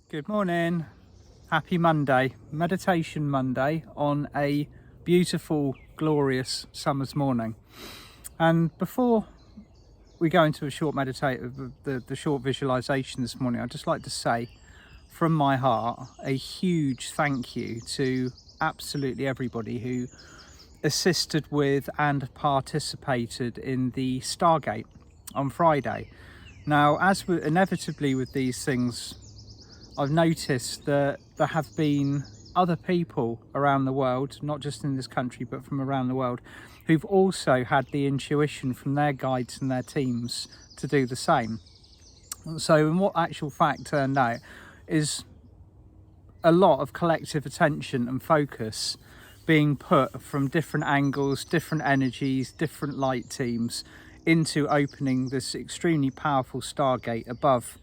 Good morning, happy Monday, meditation Monday on a beautiful, glorious summer's morning. And before we go into a short the short visualization this morning, I'd just like to say from my heart a huge thank you to absolutely everybody who assisted with and participated in the Stargate on Friday. Now, as inevitably with these things, I've noticed that there have been other people around the world, not just in this country, but from around the world, who've also had the intuition from their guides and their teams to do the same. So in what actual fact turned out is a lot of collective attention and focus being put from different angles, different energies, different light teams into opening this extremely powerful Stargate above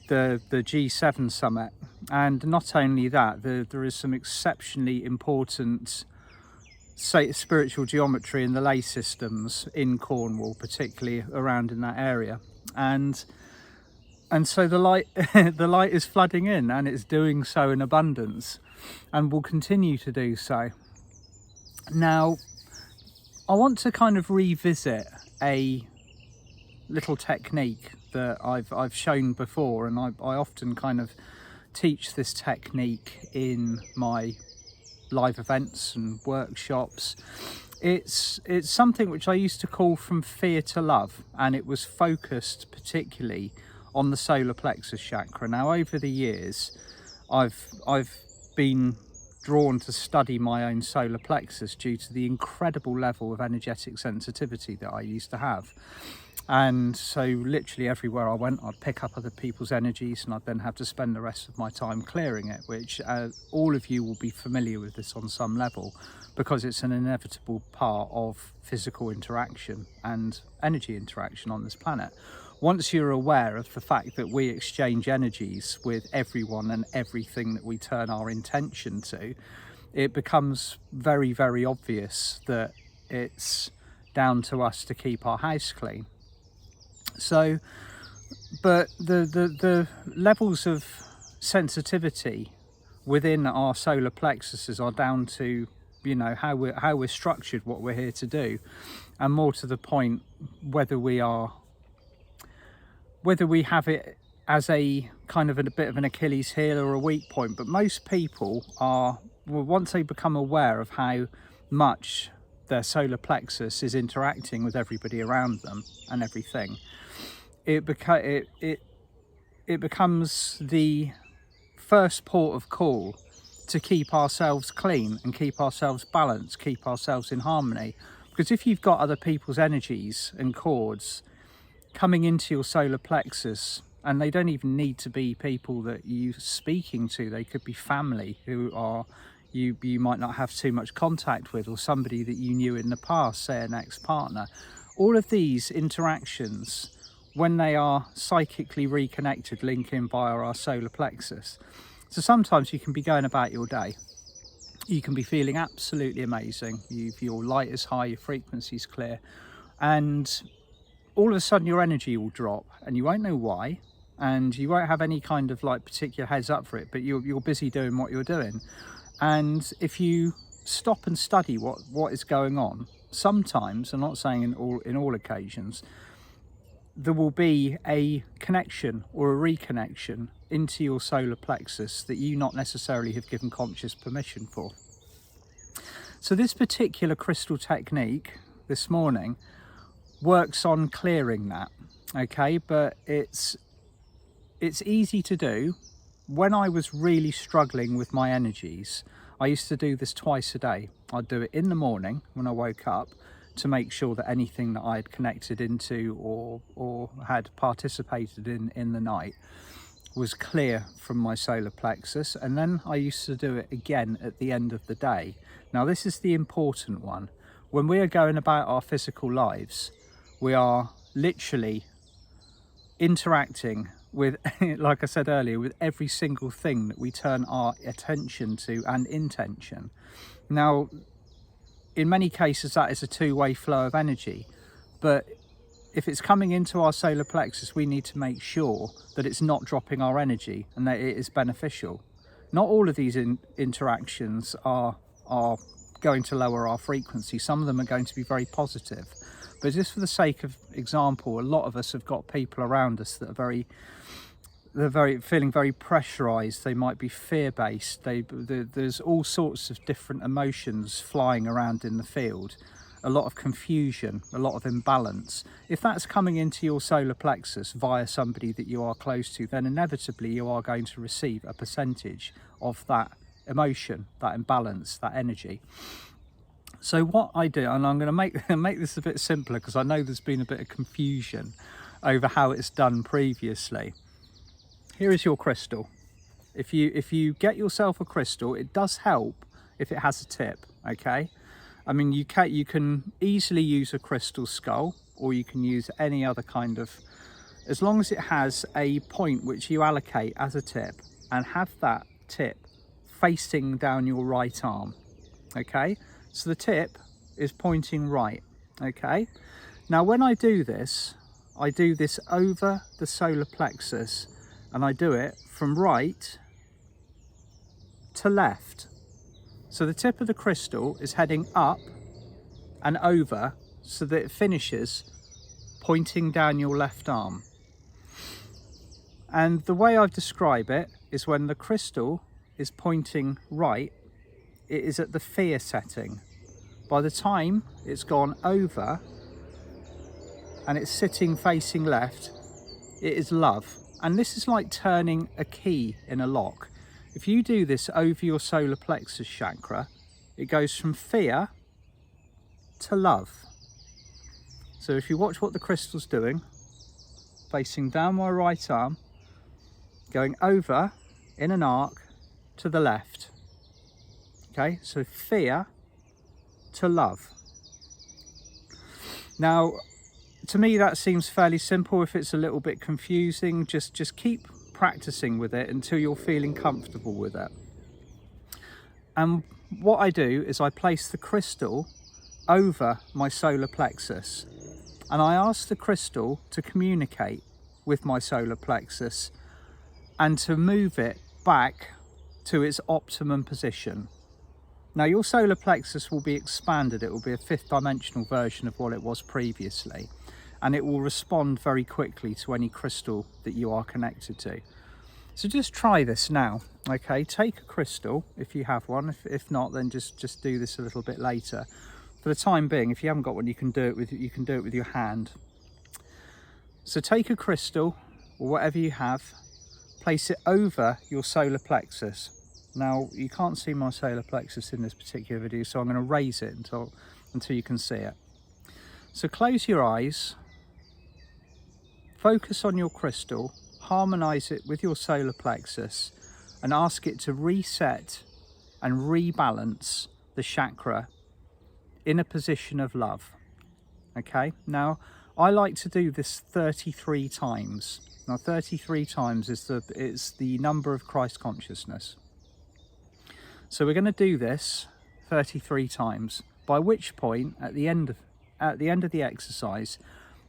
the G7 summit. And not only that, there is some exceptionally important spiritual geometry in the ley systems in Cornwall, particularly around in that area, and so the light the light is flooding in, and it's doing so in abundance and will continue to do so. Now, I want to kind of revisit a little technique that I've shown before, and I often kind of teach this technique in my live events and workshops. It's something which I used to call from fear to love, and it was focused particularly on the solar plexus chakra. Now, over the years, I've been drawn to study my own solar plexus due to the incredible level of energetic sensitivity that I used to have. And so literally everywhere I went, I'd pick up other people's energies, and I'd then have to spend the rest of my time clearing it, which all of you will be familiar with this on some level, because it's an inevitable part of physical interaction and energy interaction on this planet. Once you're aware of the fact that we exchange energies with everyone and everything that we turn our intention to, it becomes very, very obvious that it's down to us to keep our house clean. So, but the levels of sensitivity within our solar plexuses are down to, you know, how we're structured, what we're here to do, and more to the point, whether we have it as a kind of a bit of an Achilles heel or a weak point. But most people are, well, once they become aware of how much their solar plexus is interacting with everybody around them and everything, it becomes the first port of call to keep ourselves clean and keep ourselves balanced, keep ourselves in harmony. Because if you've got other people's energies and cords coming into your solar plexus, and they don't even need to be people that you're speaking to, they could be family who are you might not have too much contact with, or somebody that you knew in the past, say an ex-partner. All of these interactions, when they are psychically reconnected, link in via our solar plexus. So sometimes you can be going about your day, you can be feeling absolutely amazing, your light is high, your frequency's clear, and all of a sudden your energy will drop, and you won't know why, and you won't have any kind of like particular heads up for it, but you're busy doing what you're doing. And if you stop and study what is going on, sometimes, I'm not saying in all occasions, there will be a connection or a reconnection into your solar plexus that you not necessarily have given conscious permission for. So this particular crystal technique this morning works on clearing that, okay? But it's easy to do. When I was really struggling with my energies, I used to do this twice a day. I'd do it in the morning when I woke up to make sure that anything that I had connected into or had participated in the night was clear from my solar plexus. And then I used to do it again at the end of the day. Now, this is the important one. When we are going about our physical lives, we are literally interacting with, like I said earlier, with every single thing that we turn our attention to and intention. Now, in many cases, that is a two-way flow of energy, but if it's coming into our solar plexus, we need to make sure that it's not dropping our energy and that it is beneficial. Not all of these interactions are going to lower our frequency. Some of them are going to be very positive. But just for the sake of example, a lot of us have got people around us that are feeling very pressurized. They might be fear-based. There's all sorts of different emotions flying around in the field. A lot of confusion, a lot of imbalance. If that's coming into your solar plexus via somebody that you are close to, then inevitably you are going to receive a percentage of that emotion, that imbalance, that energy. So what I do, and I'm going to make this a bit simpler because I know there's been a bit of confusion over how it's done previously. Here is your crystal. If you get yourself a crystal, it does help if it has a tip, okay? I mean, you can easily use a crystal skull, or you can use any other kind of, as long as it has a point which you allocate as a tip, and have that tip facing down your right arm, okay? So the tip is pointing right, okay? Now when I do this over the solar plexus, and I do it from right to left. So the tip of the crystal is heading up and over so that it finishes pointing down your left arm. And the way I describe it is when the crystal is pointing right, it is at the fear setting. By the time it's gone over and it's sitting facing left, it is love. And this is like turning a key in a lock. If you do this over your solar plexus chakra, it goes from fear to love. So if you watch what the crystal's doing, facing down my right arm, going over in an arc to the left. Okay, so fear to love. Now, to me that seems fairly simple. If it's a little bit confusing, just keep practicing with it until you're feeling comfortable with it. And what I do is I place the crystal over my solar plexus, and I ask the crystal to communicate with my solar plexus and to move it back to its optimum position. Now your solar plexus will be expanded. It will be a fifth dimensional version of what it was previously, and it will respond very quickly to any crystal that you are connected to. So just try this now, okay? Take a crystal if you have one. If not, then just do this a little bit later. For the time being, if you haven't got one, you can do it with your hand. So take a crystal or whatever you have, place it over your solar plexus. Now you can't see my solar plexus in this particular video, so I'm going to raise it until you can see it. So close your eyes, focus on your crystal, harmonize it with your solar plexus, and ask it to reset and rebalance the chakra in a position of love. Okay, now I like to do this 33 times. Now 33 times is the number of Christ consciousness. So we're going to do this 33 times, by which point at the end of the exercise,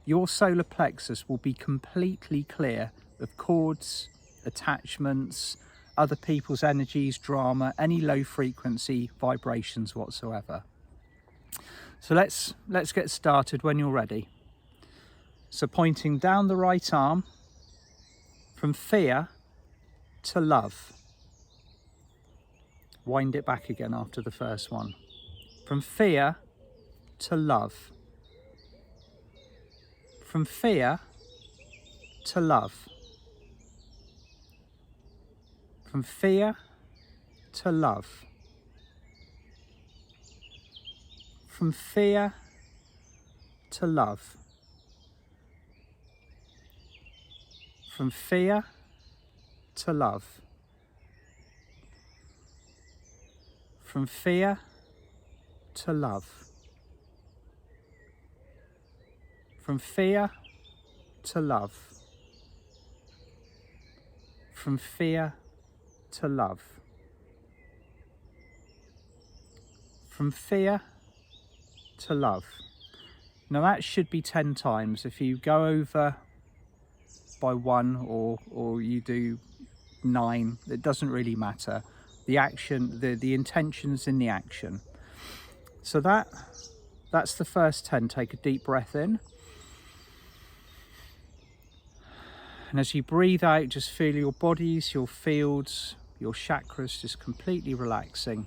your solar plexus will be completely clear of cords, attachments, other people's energies, drama, any low frequency vibrations whatsoever. So let's get started when you're ready. So pointing down the right arm, from fear to love. Wind it back again after the first one. From fear to love. From fear to love. From fear to love. From fear to love. From fear to love. From fear to love. From fear to love. From fear to love. From fear to love. Now that should be 10 times. If you go over by 1 or you do 9, it doesn't really matter. The action, the intention's in the action. So that's the first 10. Take a deep breath in. And as you breathe out, just feel your bodies, your fields, your chakras just completely relaxing.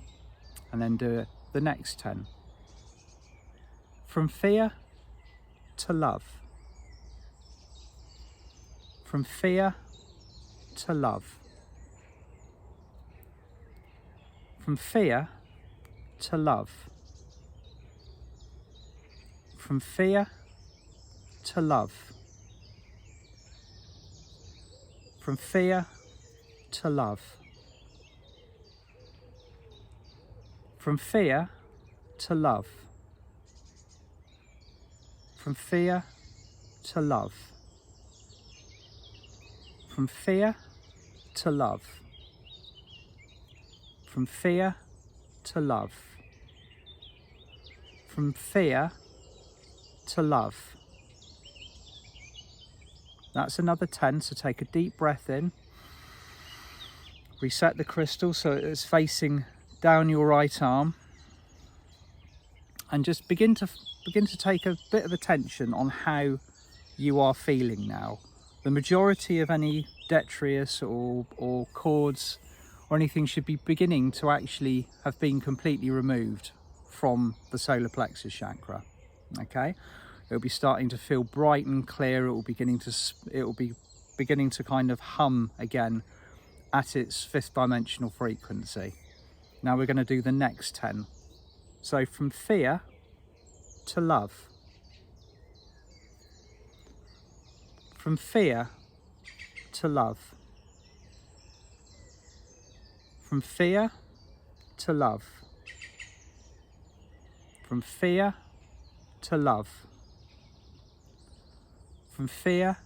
And then do the next 10. From fear to love. From fear to love. From fear to love. From fear to love. From fear to love. From fear to love. From fear to love. From fear to love. From fear to love. From fear to love. That's another 10, so take a deep breath in. Reset the crystal so it's facing down your right arm. And just begin to take a bit of attention on how you are feeling now. The majority of any detritus or cords or anything should be beginning to actually have been completely removed from the solar plexus chakra. Okay, it'll be starting to feel bright and clear. It will be beginning to kind of hum again at its 5th dimensional frequency. Now we're going to do the next 10. So from fear to love. From fear to love. From fear to love. From fear to love. From fear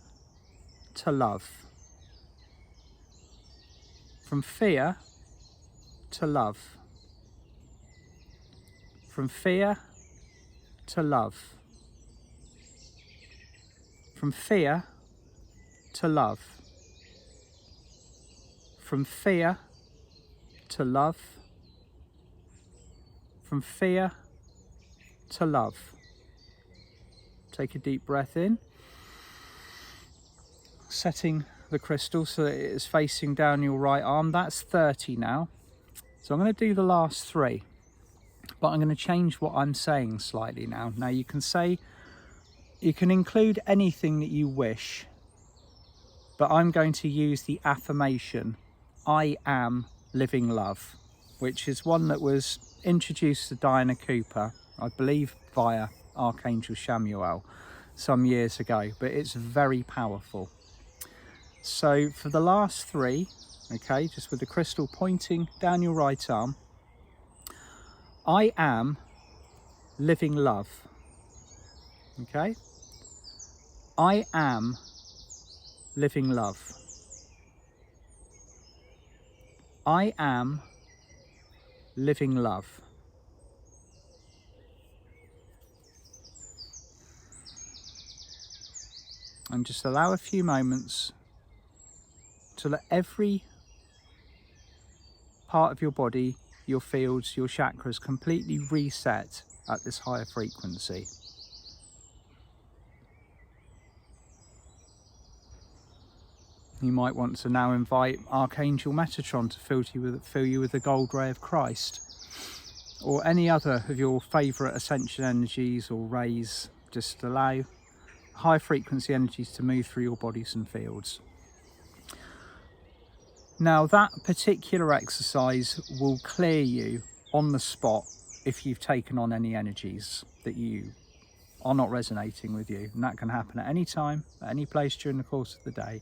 to love. From fear to love. From fear to love. From fear to love. From fear to love. From fear to love. Take a deep breath in, setting the crystal so that it is facing down your right arm. That's 30 now. So I'm going to do the last 3, but I'm going to change what I'm saying slightly now. Now you can include anything that you wish, but I'm going to use the affirmation, I am living love, which is one that was introduced to Diana Cooper, I believe via Archangel Samuel some years ago, but it's very powerful. So for the last 3, okay, just with the crystal pointing down your right arm, I am living love. Okay, I am living love. I am living love. And just allow a few moments to let every part of your body, your fields, your chakras completely reset at this higher frequency. You might want to now invite Archangel Metatron to fill you with the gold ray of Christ, or any other of your favourite ascension energies or rays. Just allow high frequency energies to move through your bodies and fields. Now that particular exercise will clear you on the spot if you've taken on any energies that you are not resonating with you, and that can happen at any time, at any place during the course of the day.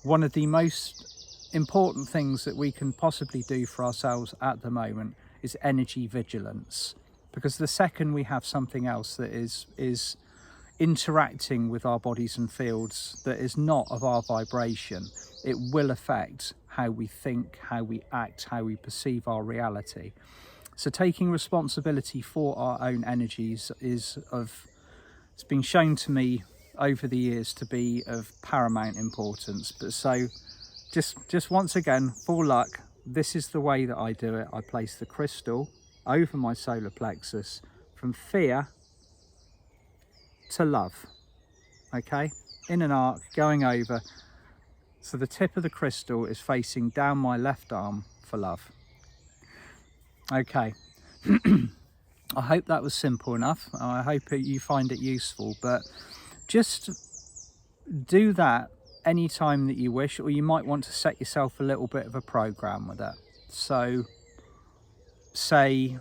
One of the most important things that we can possibly do for ourselves at the moment is energy vigilance, because the second we have something else that is interacting with our bodies and fields that is not of our vibration, it will affect how we think, how we act, how we perceive our reality. So taking responsibility for our own energies is of it's been shown to me over the years to be of paramount importance. But so just once again, for luck, this is the way that I do it. I place the crystal over my solar plexus from fear to love, okay, in an arc going over. So the tip of the crystal is facing down my left arm for love. Okay. I hope that was simple enough. I hope you find it useful, but just do that anytime that you wish, or you might want to set yourself a little bit of a program with it. So say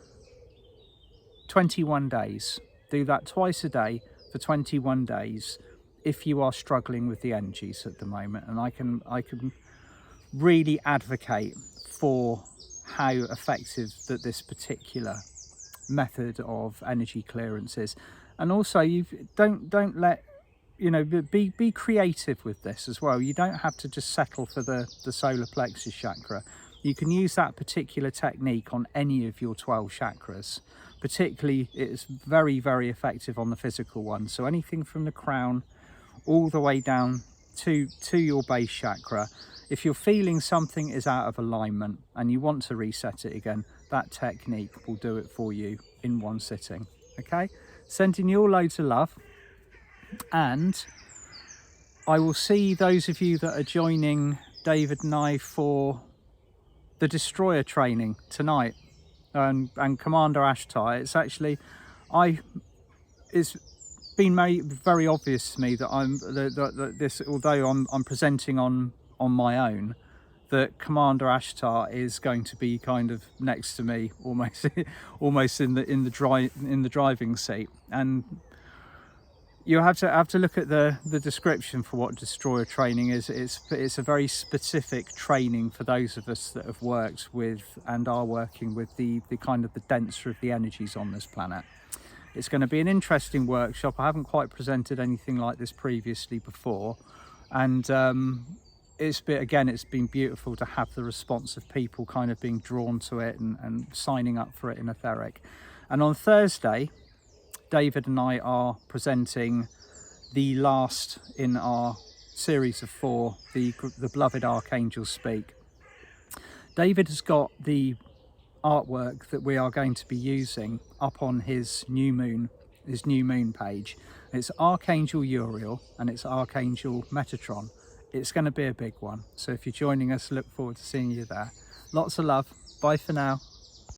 21 days. Do that twice a day for 21 days if you are struggling with the energies at the moment. And I can really advocate for how effective that this particular method of energy clearance is. And also, you don't let, you know, be creative with this as well. You don't have to just settle for the solar plexus chakra. You can use that particular technique on any of your 12 chakras. Particularly, it's very, very effective on the physical one. So anything from the crown all the way down to your base chakra. If you're feeling something is out of alignment and you want to reset it again, that technique will do it for you in one sitting. Okay, sending you all loads of love, and I will see those of you that are joining David and I for the Destroyer training tonight, and Commander Ashtar. It's actually, it's been made very obvious to me that this, although I'm presenting on my own, that Commander Ashtar is going to be kind of next to me, almost in the driving seat. And you have to look at the description for what Destroyer training is. It's a very specific training for those of us that have worked with and are working with the kind of the denser of the energies on this planet. It's going to be an interesting workshop. I haven't quite presented anything like this previously before, and it's been beautiful to have the response of people kind of being drawn to it and signing up for it in etheric. And on Thursday, David and I are presenting the last in our series of 4, the Beloved Archangels Speak. David has got the artwork that we are going to be using up on his new moon page. It's Archangel Uriel and it's Archangel Metatron. It's going to be a big one. So if you're joining us, look forward to seeing you there. Lots of love. Bye for now.